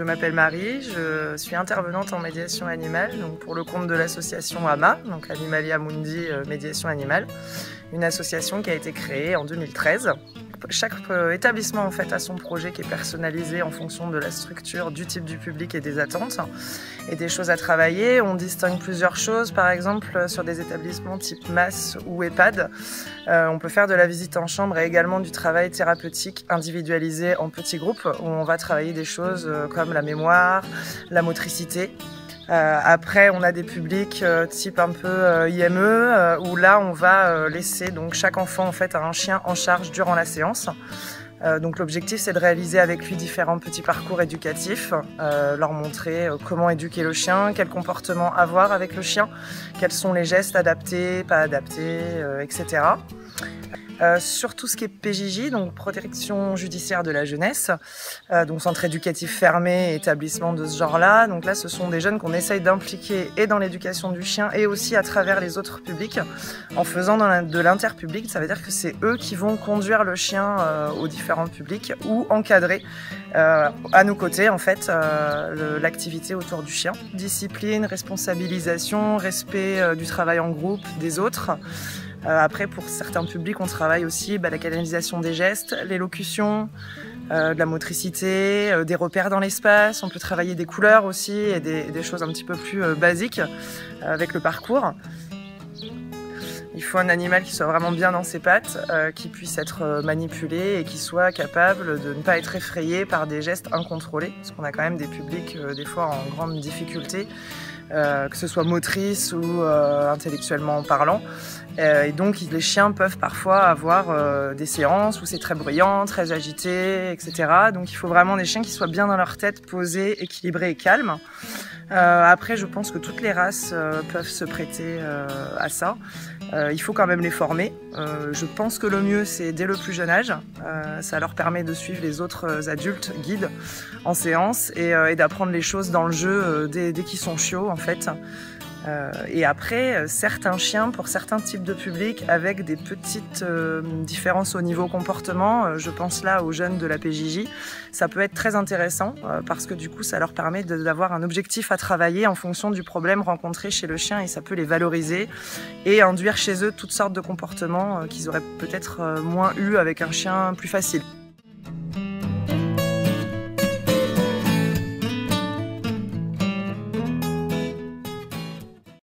m'appelle Marie, je suis intervenante en médiation animale donc pour le compte de l'association AMA, donc Animalia Mundi Médiation Animale, une association qui a été créée en 2013. Chaque établissement en fait a son projet qui est personnalisé en fonction de la structure, du type du public et des attentes et des choses à travailler. On distingue plusieurs choses, par exemple sur des établissements type MAS ou EHPAD, on peut faire de la visite en chambre et également du travail thérapeutique individualisé en petits groupes où on va travailler des choses comme la mémoire, la motricité. Après, on a des publics type un peu IME où là, on va laisser donc chaque enfant en fait a un chien en charge durant la séance. Donc l'objectif, c'est de réaliser avec lui différents petits parcours éducatifs, leur montrer comment éduquer le chien, quel comportement avoir avec le chien, quels sont les gestes adaptés, pas adaptés, etc. Sur tout ce qui est PJJ, donc protection judiciaire de la jeunesse, donc centre éducatif fermé, établissement de ce genre-là. Donc là, ce sont des jeunes qu'on essaye d'impliquer et dans l'éducation du chien et aussi à travers les autres publics, en faisant de l'interpublic. Ça veut dire que c'est eux qui vont conduire le chien aux différents publics ou encadrer à nos côtés en fait l'activité autour du chien. Discipline, responsabilisation, respect du travail en groupe des autres. Après, pour certains publics, on travaille aussi la canalisation des gestes, l'élocution, de la motricité, des repères dans l'espace. On peut travailler des couleurs aussi et des choses un petit peu plus basiques avec le parcours. Il faut un animal qui soit vraiment bien dans ses pattes, qui puisse être manipulé et qui soit capable de ne pas être effrayé par des gestes incontrôlés, parce qu'on a quand même des publics des fois en grande difficulté, que ce soit motrice ou intellectuellement parlant. Et donc les chiens peuvent parfois avoir des séances où c'est très bruyant, très agité, etc. Donc il faut vraiment des chiens qui soient bien dans leur tête, posés, équilibrés et calmes. Après, je pense que toutes les races peuvent se prêter à ça. Il faut quand même les former. Je pense que le mieux, c'est dès le plus jeune âge. Ça leur permet de suivre les autres adultes guides en séance et d'apprendre les choses dans le jeu dès qu'ils sont chiots, en fait. Et après, certains chiens, pour certains types de publics, avec des petites différences au niveau comportement, je pense là aux jeunes de la PJJ, ça peut être très intéressant parce que du coup, ça leur permet d'avoir un objectif à travailler en fonction du problème rencontré chez le chien et ça peut les valoriser et induire chez eux toutes sortes de comportements qu'ils auraient peut-être moins eu avec un chien plus facile.